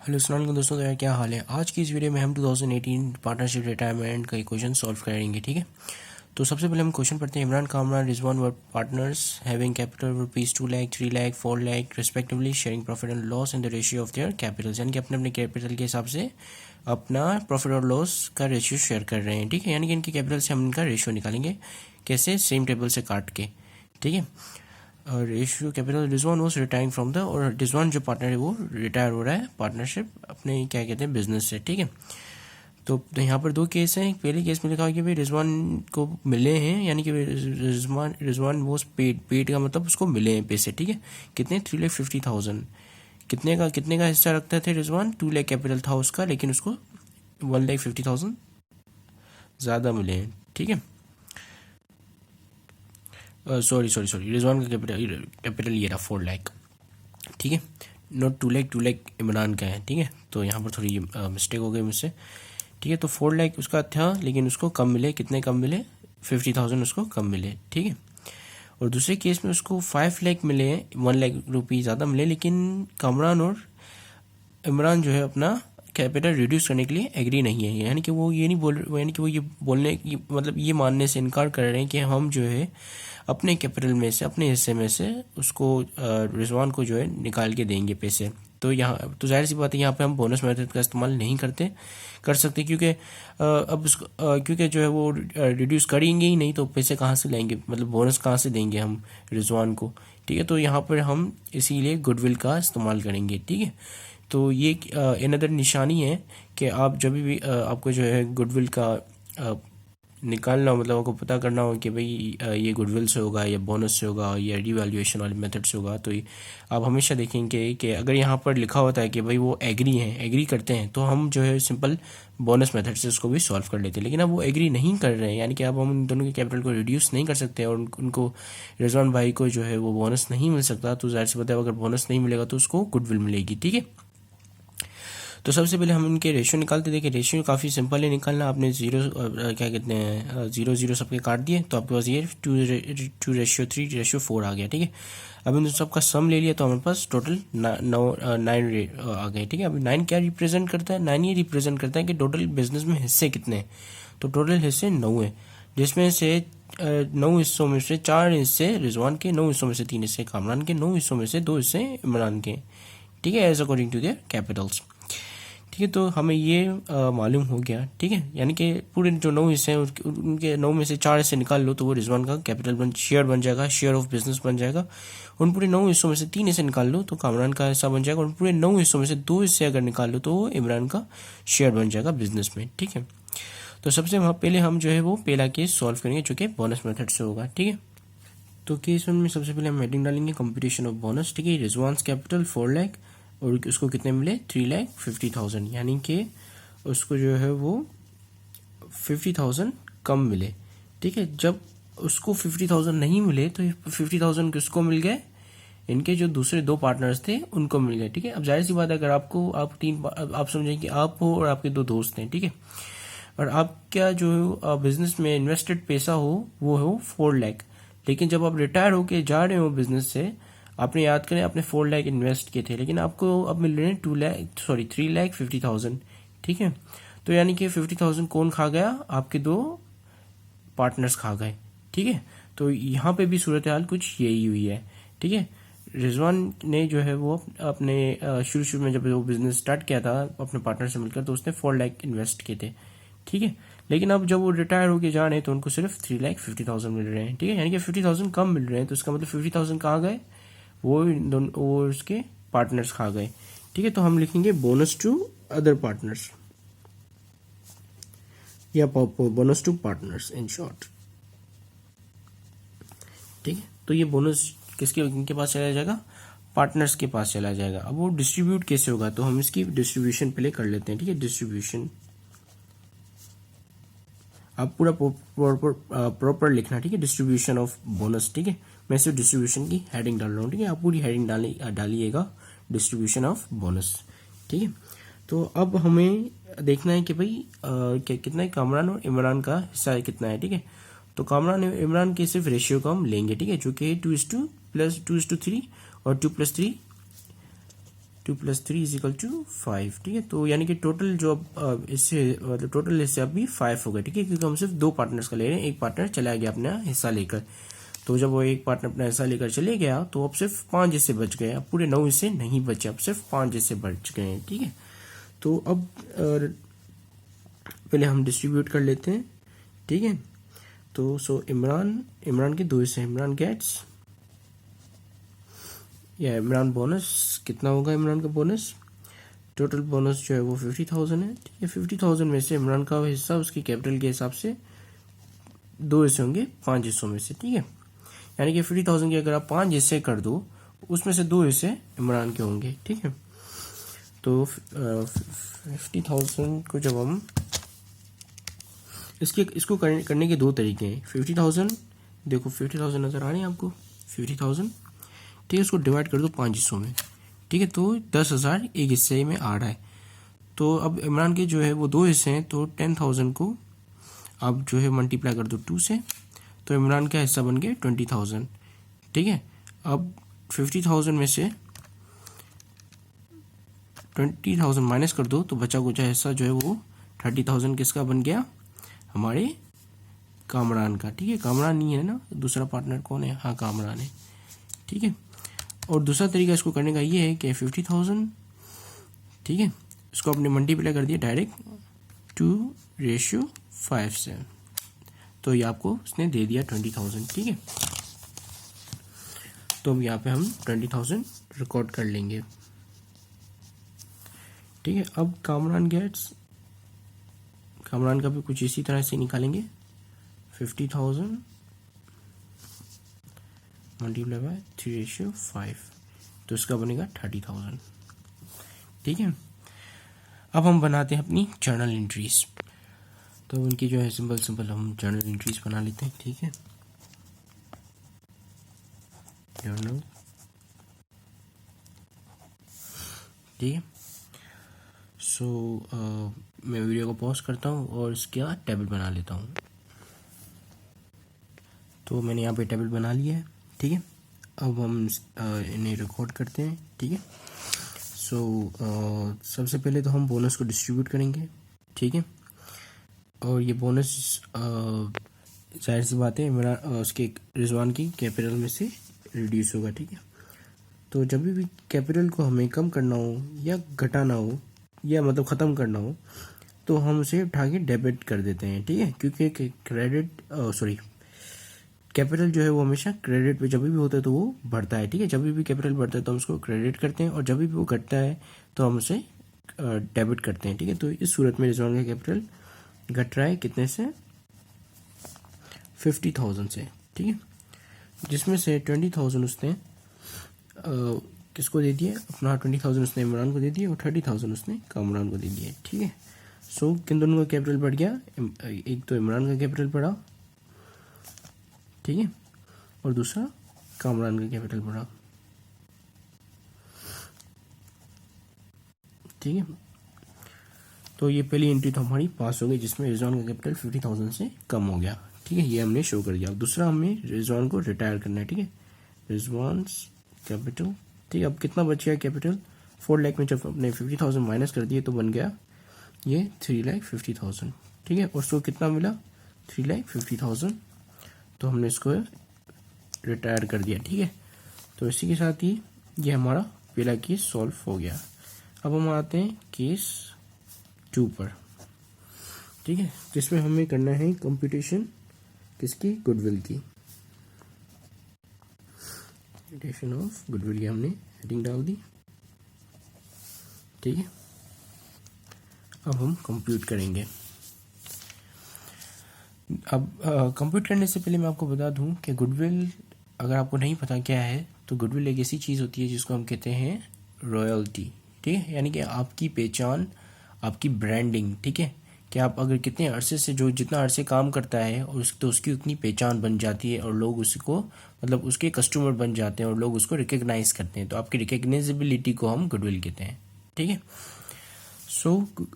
Hello अस्सलाम वालेकुम दोस्तों, तो यार क्या हाल है। आज की इस वीडियो में हम 2018 पार्टनरशिप रिटायरमेंट का क्वेश्चन सॉल्व करेंगे। ठीक है, तो सबसे पहले हम क्वेश्चन पढ़ते हैं। इमरान कामरान रिजवान वर partners having capital rupees 2 lakh 3 lakh 4 lakh respectively, sharing profit and loss in the ratio of their capital, यानी कि अपने अपने कैपिटल के हिसाब से अपना प्रॉफिट और लॉस का रेशियो शेयर कर रहे हैं। ठीक है, यानी कि इनके कैपिटल से हम इनका रेशियो निकालेंगे। कैसे? सेम टेबल से काट के। ठीक है, और ratio capital Rizwan was retiring from the, और रिजवान जो पार्टनर है वो रिटायर हो रहा है पार्टनरशिप अपने क्या कहते हैं बिजनेस से। ठीक है, तो यहाँ पर दो केस हैं। पहले केस में लिखा है कि भाई रिजवान को मिले हैं, यानी कि रिजवान वॉज पेड का मतलब उसको मिले हैं पैसे। ठीक है, कितने? 3,50,000। कितने का हिस्सा रखते थे रिजवान? 2 लाख कैपिटल था उसका, लेकिन उसको 1,50,000 ज़्यादा मिले हैं। ठीक है, सॉरी रिजवान का कैपिटल ये रहा 4 लाख। ठीक है, नॉट 2 लाख, 2 लाख इमरान का है। ठीक है, तो यहाँ पर थोड़ी मिस्टेक हो गई मुझसे। ठीक है, तो 4 लाख उसका था, लेकिन उसको कम मिले। कितने कम मिले? 50,000 उसको कम मिले। ठीक है, और दूसरे केस में उसको 5 लाख मिले, 1 लाख रुपये ज़्यादा मिले, लेकिन कामरान और इमरान जो है अपना कैपिटल रिड्यूस करने के लिए एग्री नहीं है। यानी कि वो ये नहीं बोल, यानी कि वो ये बोलने की मतलब ये मानने से इनकार कर रहे हैं कि हम जो है अपने कैपिटल में से, अपने हिस्से में से उसको रिजवान को जो है निकाल के देंगे पैसे। तो यहाँ तो जाहिर सी बात है, यहाँ पे हम बोनस मेथड का इस्तेमाल नहीं कर सकते, क्योंकि अब उसको क्योंकि जो है वो रिड्यूस करेंगे ही नहीं, तो पैसे कहाँ से लाएंगे, मतलब बोनस कहाँ से देंगे हम रिजवान को। ठीक है, तो यहाँ पर हम इसीलिए गुडविल का इस्तेमाल करेंगे। ठीक है, तो ये अनदर निशानी है कि आप जब भी आपको जो है गुडविल का निकालना हो, मतलब आपको पता करना हो कि भाई ये गुडविल से होगा या बोनस से होगा या रिवैल्यूएशन वाले मेथड से होगा, तो आप हमेशा देखेंगे कि अगर यहाँ पर लिखा होता है कि भाई वो एग्री करते हैं, तो हम जो है सिंपल बोनस मेथड से उसको भी सॉल्व कर लेते हैं। लेकिन अब वो एग्री नहीं कर रहे हैं, यानी कि अब हम उन दोनों के कैपिटल को रिड्यूस नहीं कर सकते, और उनको रिजवान भाई को जो है वो बोनस नहीं मिल सकता। तो जाहिर सी बात है, अगर बोनस नहीं मिलेगा तो उसको गुडविल मिलेगी। ठीक है, तो सबसे पहले हम इनके रेशियो निकालते। देखिए रेशियो काफ़ी सिंपल है निकालना। आपने जीरो क्या कहते हैं 0 सबके काट दिए, तो आपके पास ये 2:3:4 आ गया। ठीक है, अब इन सबका सम ले लिया, तो हमारे पास टोटल 9 आ गए। ठीक है, अब 9 क्या रिप्रेजेंट करता है? 9 ये रिप्रेजेंट करता है कि टोटल बिजनेस में हिस्से कितने हैं। तो टोटल हिस्से 9 है, जिसमें से 9 हिस्सों में से 4 हिस्से रिजवान के, 9 हिस्सों में से 3 हिस्से कामरान के, 9 हिस्सों में से 2 हिस्से इमरान के। ठीक है, as according to their capitals. ठीक है, तो हमें ये मालूम हो गया। ठीक है, यानी कि पूरे जो 9 हिस्से हैं उनके 9 में से 4 हिस्से निकाल लो, तो वो रिजवान का कैपिटल शेयर बन जाएगा, शेयर ऑफ बिजनेस बन जाएगा। उन पूरे 9 हिस्सों में से 3 हिस्से निकाल लो तो कामरान का हिस्सा बन जाएगा, और पूरे 9 हिस्सों में से 2 हिस्से अगर निकाल लो तो वो इमरान का शेयर बन जाएगा बिजनेस में। ठीक है, तो सबसे पहले हम जो है वो पहला केस सॉल्व करेंगे, जो कि बोनस मेथड से होगा। ठीक है, तो केस 1 में सबसे पहले हम हेडिंग डालेंगे कंप्यूटेशन ऑफ बोनस। ठीक है, रिजवान कैपिटल 4 लाख और उसको कितने मिले? 3,50,000, यानी कि उसको जो है वो 50,000 कम मिले। ठीक है, जब उसको 50,000 नहीं मिले तो 50,000 किसको मिल गए? इनके जो दूसरे 2 पार्टनर्स थे उनको मिल गए। ठीक है, अब जाहिर सी बात है, अगर आप समझें कि आप हो और आपके 2 दोस्त हैं। ठीक है, और आपका जो बिजनेस में इन्वेस्टेड पैसा हो वो हो 4 लाख, लेकिन जब आप रिटायर होके जा रहे हो बिजनेस से, आपने याद करें आपने 4 लाख इन्वेस्ट किए थे, लेकिन आपको अब मिल रहे हैं 3,50,000। ठीक है, तो यानी कि 50,000 कौन खा गया? आपके 2 पार्टनर्स खा गए। ठीक है, तो यहाँ पे भी सूरत हाल कुछ यही हुई है। ठीक है, रिजवान ने जो है वो अपने शुरू में जब वो बिजनेस स्टार्ट किया था अपने पार्टनर से मिलकर, तो उसने 4 लाख इन्वेस्ट किए थे। ठीक है, लेकिन अब जब वो रिटायर होके जा रहे हैं तो उनको सिर्फ 3,50,000 मिल रहे हैं। ठीक है, यानी कि 50,000 कम मिल रहे हैं, तो इसका मतलब 50,000 कहाँ गए? वो उसके पार्टनर्स खा गए। ठीक है, तो हम लिखेंगे बोनस टू अदर पार्टनर्स या bonus to partners in short. ठीक है, तो ये बोनस किनके पास चला जाएगा? पार्टनर्स के पास चला जाएगा। अब वो डिस्ट्रीब्यूट कैसे होगा, तो हम इसकी डिस्ट्रीब्यूशन पहले कर लेते हैं। ठीक है, डिस्ट्रीब्यूशन आप पूरा प्रॉपर लिखना। ठीक है, डिस्ट्रीब्यूशन ऑफ बोनस। ठीक है, मैं सिर्फ डिस्ट्रीब्यूशन की हेडिंग डाल रहा हूँ। ठीक है, आप पूरी हेडिंग डालिएगा डिस्ट्रीब्यूशन ऑफ बोनस। ठीक है, तो अब हमें देखना है कि भाई कितना है कामरान और इमरान का हिस्सा कितना है। ठीक है, तो कामरान और इमरान के सिर्फ रेशियो को हम लेंगे। ठीक है, जो कि 2:3 और 2+3 2+3 इज इक्वल टू 5, ठीक है। तो यानी कि टोटल जो अब इससे मतलब टोटल हिस्से अभी 5 हो गए, ठीक है, क्योंकि हम सिर्फ 2 पार्टनर्स का ले रहे हैं, एक पार्टनर चला गया अपना हिस्सा लेकर। तो जब वो एक पार्टनर अपना हिस्सा लेकर चले गया तो अब सिर्फ 5 हिस्से बच गए, अब पूरे 9 हिस्से नहीं बचे, अब सिर्फ 5 हिस्से बच गए हैं, ठीक है। तो अब पहले हम डिस्ट्रीब्यूट कर लेते हैं, ठीक है। तो सो इमरान के 2 हिस्से, इमरान गेट्स या इमरान बोनस कितना होगा, इमरान का बोनस टोटल बोनस जो है वो 50,000 है, ठीक है। 50,000 में से इमरान का हिस्सा उसकी कैपिटल के हिसाब से 2 हिस्से होंगे 5 हिस्सों में से, ठीक है। यानी कि 50,000 के अगर आप 5 हिस्से कर दो, उसमें से 2 हिस्से इमरान के होंगे, ठीक है। तो 50,000 को जब हम इसको करने के 2 तरीके हैं। 50,000 देखो 50,000 नजर आ रही है आपको, 50,000, ठीक है। इसको डिवाइड कर दो 5 हिस्सों में, ठीक है। तो 10,000 एक हिस्से में आ रहा है। तो अब इमरान के जो है वो 2 हिस्से हैं, तो 10,000 को आप जो है मल्टीप्लाई कर दो 2 से, तो इमरान का हिस्सा बन गया 20,000, ठीक है। अब 50,000 में से 20,000 माइनस कर दो तो बचा कुचा हिस्सा जो है वो 30,000 किसका बन गया, हमारे कामरान का, ठीक है। कामरान नहीं है ना, दूसरा पार्टनर कौन है, हाँ कामरान है, ठीक है। और दूसरा तरीका इसको करने का ये है कि 50,000, ठीक है, इसको आपने मल्टीप्लाई कर दिया डायरेक्ट 2:5 से, तो ये आपको उसने दे दिया 20,000, ठीक है। तो अब यहाँ पे हम 20,000 रिकॉर्ड कर लेंगे, ठीक है। अब कामरान का भी कुछ इसी तरह से निकालेंगे, 50,000 मल्टीप्लाई बाय 3:5, तो इसका बनेगा 30,000, ठीक है। अब हम बनाते हैं अपनी जर्नल एंट्रीज। तो उनकी जो है सिंपल हम जर्नल एंट्रीज बना लेते हैं, ठीक है। जर्नल, ठीक है। सो मैं वीडियो को पॉज करता हूँ और इसके बाद टेबल बना लेता हूँ। तो मैंने यहाँ पे टेबल बना लिया है, ठीक है। अब हम इन्हें रिकॉर्ड करते हैं, ठीक है। सो सबसे पहले तो हम बोनस को डिस्ट्रीब्यूट करेंगे, ठीक है। और ये बोनस जाहिर सी बात है मेरा उसके रिजवान की कैपिटल में से रिड्यूस होगा, ठीक है। तो जब भी कैपिटल को हमें कम करना हो या घटाना हो या मतलब ख़त्म करना हो तो हम उसे उठा के डेबिट कर देते हैं, ठीक है। क्योंकि कैपिटल जो है वो हमेशा क्रेडिट पे जब भी होता है तो वो बढ़ता है, ठीक है। जब भी कैपिटल बढ़ता है तो हम उसको क्रेडिट करते हैं और जब भी वो घटता है तो हम उसे डेबिट करते हैं, ठीक है। तो इस सूरत में रिजवान का कैपिटल घट रहा है कितने से, 50,000 से, ठीक है। जिसमें से 20,000 उसने किसको दे दिए, अपना 20,000 उसने इमरान को दे दिए और 30,000 उसने कामरान को दे दिए, ठीक है। सो किन दोनों का कैपिटल बढ़ गया, एक तो इमरान का कैपिटल बढ़ा, ठीक है, और दूसरा कामरान का कैपिटल बढ़ा, ठीक है। तो ये पहली एंट्री तो हमारी पास हो गई जिसमें रिजवान का कैपिटल 50,000 से कम हो गया, ठीक है। ये हमने शो कर दिया। दूसरा हमें रिजवान को रिटायर करना है, ठीक है। रिजवान कैपिटल, ठीक है। अब कितना बच गया कैपिटल, 4 लाख में जब अपने 50,000 माइनस कर दिए तो बन गया ये 3,50,000, ठीक है। और उसको कितना मिला, 3,50,000, तो हमने इसको रिटायर कर दिया, ठीक है। तो इसी के साथ ही ये हमारा पहला केस सॉल्व हो गया। अब हम आते हैं केस 2 पर, ठीक है, जिसमें हमें करना है कंप्यूटेशन किसकी, गुडविल की, कंप्यूटेशन ऑफ गुडविल की हमने हेडिंग डाल दी, ठीक है। अब हम कंप्यूट करेंगे। अब कंप्यूट करने से पहले मैं आपको बता दूं कि गुडविल, अगर आपको नहीं पता क्या है, तो गुडविल एक ऐसी चीज़ होती है जिसको हम कहते हैं रॉयल्टी, ठीक है। यानी कि आपकी पहचान, आपकी ब्रांडिंग, ठीक है, कि आप अगर कितने अरसे से जो जितना अरसे काम करता है और तो उसकी उतनी पहचान बन जाती है और लोग उसको मतलब उसके कस्टमर बन जाते हैं और लोग उसको रिकग्नाइज करते हैं, तो आपकी रिकग्नाइजेबिलिटी को हम गुडविल कहते हैं, ठीक है। सो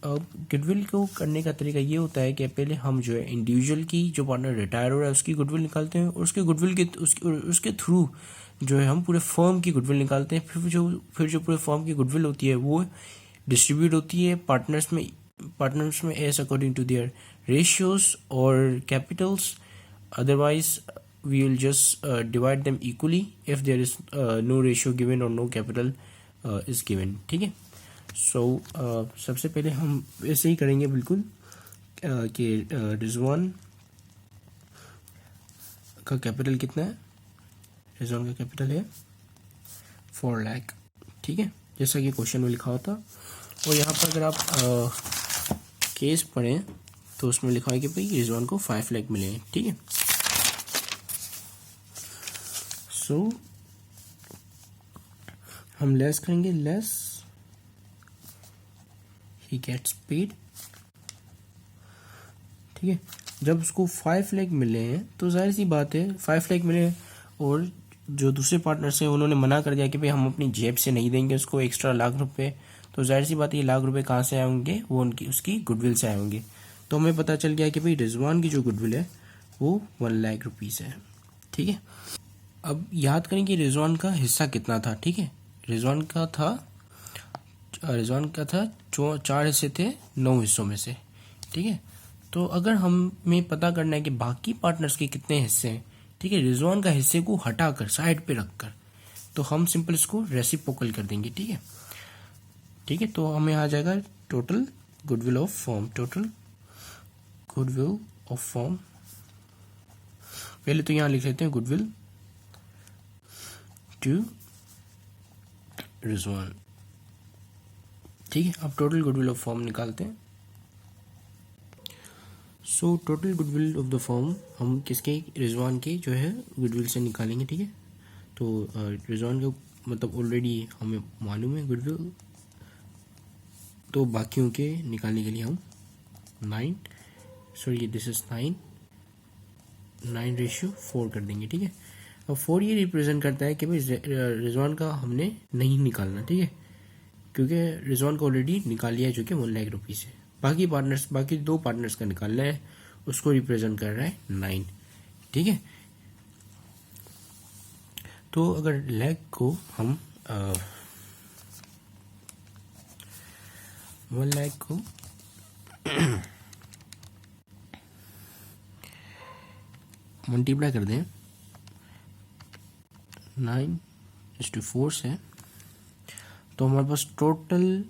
अब गुडविल को करने का तरीका ये होता है कि पहले हम जो है इंडिविजुअल की जो पार्टनर रिटायर हो रहा है उसकी गुडविल निकालते हैं और उसके गुडविल के उसके थ्रू जो है हम पूरे फर्म की गुडविल निकालते हैं। फिर जो पूरे फर्म की गुडविल होती है वो डिस्ट्रीब्यूट होती है पार्टनर्स में as according to their ratios और capitals. Otherwise we will just divide them equally if there is no ratio given or no capital is given। ठीक है। सो सबसे पहले हम ऐसे ही करेंगे बिल्कुल कि रिजवान का कैपिटल कितना है। रिजवान का कैपिटल है 4 लाख। ठीक है, जैसा कि क्वेश्चन में लिखा होता। और यहाँ पर अगर आप केस पढ़ें तो उसमें लिखा है कि भाई रिजवान को 5 लाख मिले हैं। ठीक है। सो हम लेस करेंगे, लेस ही गेट्स पेड। ठीक है, जब उसको 5 लाख मिले हैं तो जाहिर सी बात है 5 लाख मिले और जो दूसरे पार्टनर्स हैं उन्होंने मना कर दिया कि भाई हम अपनी जेब से नहीं देंगे उसको एक्स्ट्रा लाख रुपए, तो जाहिर सी बात है ये लाख रुपए कहाँ से आए होंगे, वो उसकी गुडविल से आए होंगे। तो हमें पता चल गया कि भाई रिजवान की जो गुडविल है वो 1 लाख रुपीज़ है। ठीक है, अब याद करें कि रिजवान का हिस्सा कितना था। ठीक है, रिजवान का था 4 हिस्से थे 9 हिस्सों में से। ठीक है, तो अगर हमें पता करना है कि बाकी पार्टनर्स के कितने हिस्से हैं, ठीक है, रिजवान का हिस्से को हटाकर साइड पे रखकर, तो हम सिंपल इसको रेसिप्रोकल कर देंगे। ठीक है, ठीक है, तो हमें आ जाएगा total goodwill of firm. Total goodwill of firm, पहले तो यहाँ लिख लेते हैं गुडविल टू रिजवान। ठीक है, अब टोटल गुडविल ऑफ फर्म निकालते हैं। So total goodwill of the firm हम किसके, रिजवान के जो है गुडविल से निकालेंगे। ठीक है, तो रिजवान का मतलब ऑलरेडी हमें मालूम है गुडविल, तो बाकियों के निकालने के लिए हम 9/4 कर देंगे। ठीक है, अब 4 ये रिप्रेजेंट करता है कि भाई रिजवान का हमने नहीं निकालना। ठीक है, क्योंकि रिजवान को ऑलरेडी निकाल लिया है जो कि 1 लाख रुपीज़ है। बाकी 2 पार्टनर्स का निकालना है, उसको रिप्रेजेंट कर रहा है 9। ठीक है, तो अगर लाख को हम 1 लाख को मल्टीप्लाई कर दें 9/4 से, तो हमारे पास टोटल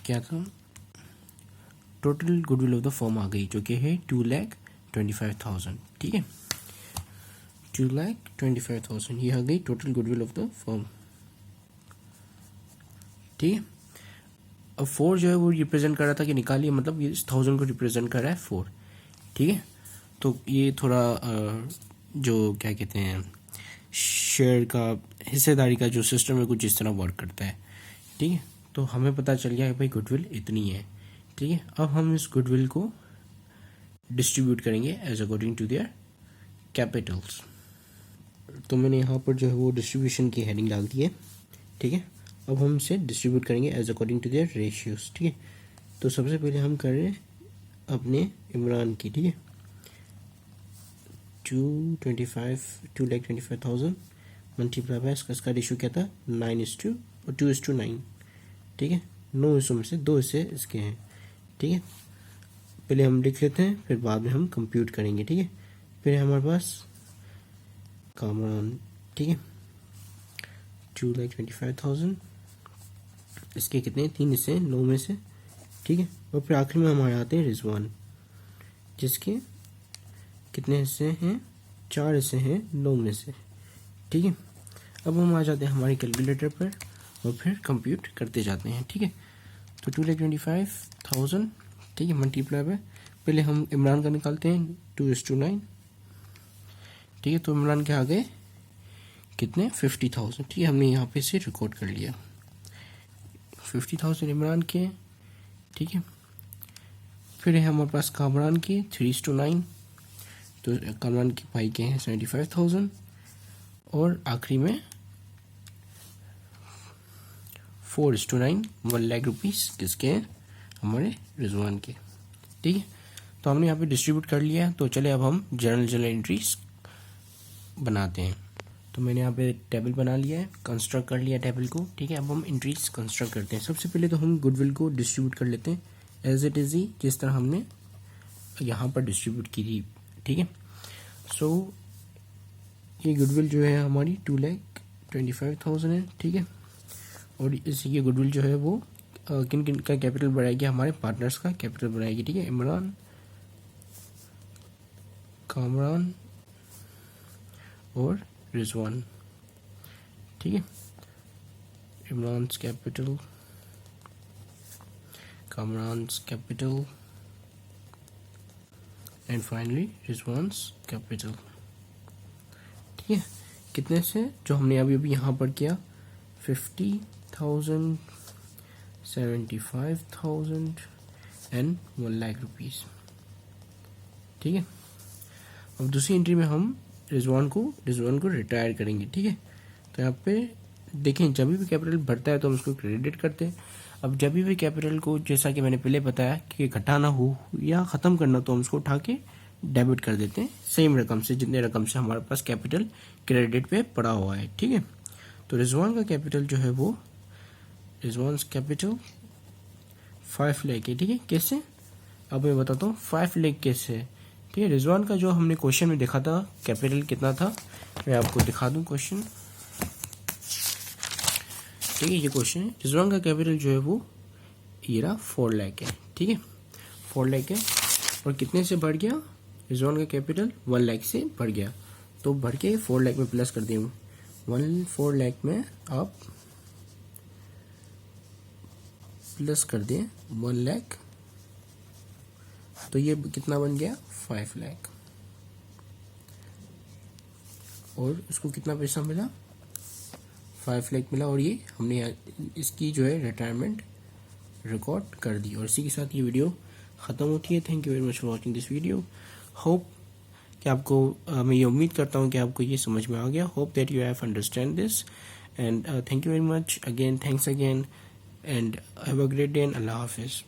क्या था, total goodwill of the firm आ गई जो कि है 2,25,000। ठीक है, 2,25,000 ये आ गई total goodwill of the firm. ठीक है, अब 4 जो है वो रिप्रेजेंट कर रहा था कि निकालिए, मतलब ये 1000 को रिप्रेजेंट कर रहा है 4। ठीक है, तो ये थोड़ा जो क्या कहते हैं शेयर का, हिस्सेदारी का जो सिस्टम है कुछ इस तरह वर्क करता है। ठीक है, तो हमें पता चल गया कि भाई गुडविल इतनी है। ठीक है, अब हम इस गुडविल को डिस्ट्रीब्यूट करेंगे as according to their capitals. तो मैंने यहाँ पर जो है वो डिस्ट्रीब्यूशन की हेडिंग डाल दी है। ठीक है, अब हम इसे डिस्ट्रीब्यूट करेंगे as according to their ratios. ठीक है, तो सबसे पहले हम कर रहे हैं अपने इमरान की। ठीक है, 2,25,000 मल्टीप्लाई बाय इसका रेशियो क्या था 2:9। ठीक है, 9 हिस्सों में से 2 हिस्से इसके हैं। ठीक है, पहले हम लिख लेते हैं फिर बाद में हम कंप्यूट करेंगे। ठीक है, फिर हमारे पास कामरान। ठीक है, 2,25,000 इसके कितने 3 हिस्से हैं 9 में से। ठीक है, और फिर आखिर में हमारे आते हैं रिजवान जिसके कितने हिस्से हैं 4 हिस्से हैं 9 में से। ठीक है, अब हम आ जाते हैं हमारे कैलकुलेटर पर और फिर कंप्यूट करते जाते हैं। ठीक है, तो 2,25,000 ठीक है मल्टीप्लाई बाय, पहले हम इमरान का निकालते हैं 2:9। ठीक है, तो इमरान के आ गए कितने 50,000। ठीक है, हमने यहाँ पे से रिकॉर्ड कर लिया 50,000 इमरान के। ठीक है, फिर है हमारे पास कामरान के 3:9, तो कामरान के भाई के हैं 75,000 और आखिरी में 4:9 1,00,000 किसके हैं, हमारे रिजवान के। ठीक है, तो हमने यहाँ पे डिस्ट्रीब्यूट कर लिया है। तो चले अब हम जर्नल एंट्रीज बनाते हैं। तो मैंने यहाँ पे टेबल बना लिया है, कंस्ट्रक्ट कर लिया टेबल को। ठीक है, अब हम एंट्रीज कंस्ट्रक्ट करते हैं। सबसे पहले तो हम गुडविल को डिस्ट्रीब्यूट कर लेते हैं एज इट इज ही, जिस तरह हमने यहाँ पर डिस्ट्रीब्यूट की थी। ठीक है, सो ये गुडविल जो है हमारी 2,25,000 है। ठीक है, और ये गुडविल जो है वो किन किन का कैपिटल बढ़ाएगी, हमारे पार्टनर्स का कैपिटल बढ़ाएगी। ठीक है, इमरान, कामरान और रिजवान। ठीक है, Imran's capital, Kamran's capital and finally Rizwan's capital. ठीक है, कितने से, जो हमने अभी अभी यहाँ पर किया 50,000, 75,000 एंड 1,00,000 रुपीज़। ठीक है, अब दूसरी एंट्री में हम रिजवान को रिटायर करेंगे। ठीक है, तो यहाँ पे देखें, जब भी कैपिटल बढ़ता है तो हम उसको क्रेडिट करते हैं। अब जब भी कैपिटल को, जैसा कि मैंने पहले बताया कि घटाना हो या ख़त्म करना, तो हम उसको उठा के डेबिट कर देते हैं सेम रकम से, जितने रकम से हमारे पास कैपिटल क्रेडिट पे पड़ा हुआ है। ठीक है, तो रिजवान का कैपिटल जो है वो, रिजवान कैपिटल 5 लाख है। ठीक है, कैसे, अब मैं बताता हूँ 5 लाख कैसे है। ठीक है, रिजवान का जो हमने क्वेश्चन में देखा था कैपिटल कितना था, मैं आपको दिखा दूं क्वेश्चन। ठीक है, ये क्वेश्चन है, रिजवान का कैपिटल जो है वो ये रहा 4 लाख है। ठीक है, 4 लाख है, और कितने से बढ़ गया, रिजवान का कैपिटल 1 लाख से बढ़ गया, तो बढ़ के 4 लाख में प्लस कर दिए। 4 लाख में आप प्लस कर दें 1 लाख, तो ये कितना बन गया 5 लाख, और उसको कितना पैसा मिला 5 लाख मिला, और ये हमने इसकी जो है रिटायरमेंट रिकॉर्ड कर दी। और इसी के साथ ये वीडियो ख़त्म होती है। Thank you very much for watching this video. Hope कि आपको, मैं ये उम्मीद करता हूँ कि आपको ये समझ में आ गया। Hope that you have understand this, and thank you very much again, thanks again, and have a great day and अल्लाह हाफिज़।